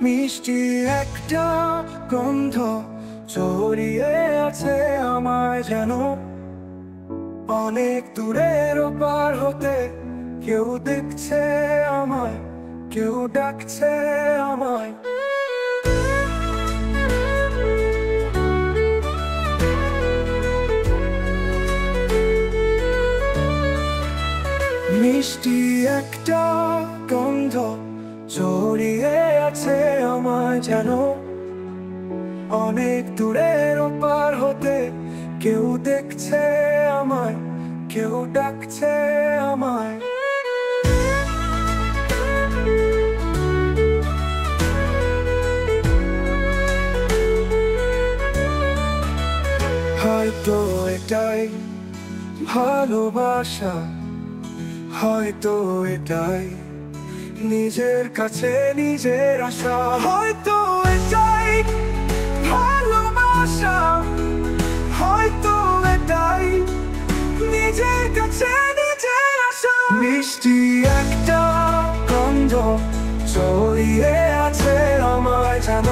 মিষ্টি একটা গন্ধ ছড়িয়ে আছে আমায় যেন, অনেক দূরের ওপার হতে কেউ দেখছে আমায়, কেউ ডাকছে আমায়। মিষ্টি একটা গন্ধ ছড়িয়ে আছে আমায় যেন, অনেক দূরের ওপার হতে কেউ দেখছে আমায়, কেউ ডাকছে আমায়। হয়তো এটাই ভালোবাসা, হয়তো এটাই নিজের কাছে নিজের আশা, হয়তো এটাই ভালোবাসা, হয়তো এটাই নিজের কাছে নিজের আশা। মিষ্টি একটা গন্ধ ছড়িয়ে আছে আমায় যেন,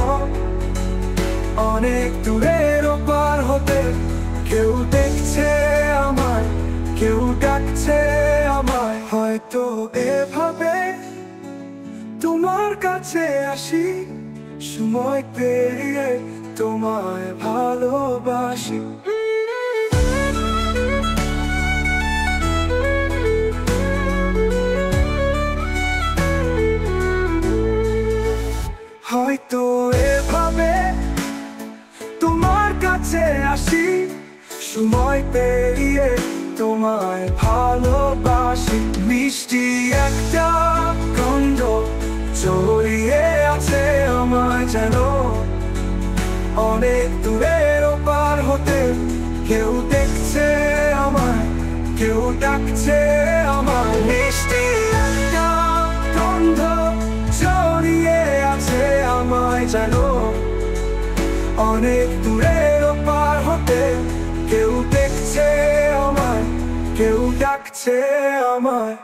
অনেক দূরের ওপার হতে কেউ দেখছে আমায়, কেউ ডাকছে আমায়। হয়তো এভাবে তোমার কাছে আসি, সময় পেরিয়ে তোমায় ভালোবাসি। হয়তো এভাবে তোমার কাছে আসি, সময় পেরিয়ে তোমায় ভালোবাসি। মিষ্টি একটা গন্ধ ছড়িয়ে আছে আমায় যেন, অনেক দূরের ওপার হতে কেউ দেখছে আমায়, কেউ ডাকছে আমায়। মিষ্টি একটা গন্ধ ছড়িয়ে আছে আমায় যেন, অনেক দূরের ওপার হতে কেউ দেখছে আমায়, কেউ ডাকছে আমায়।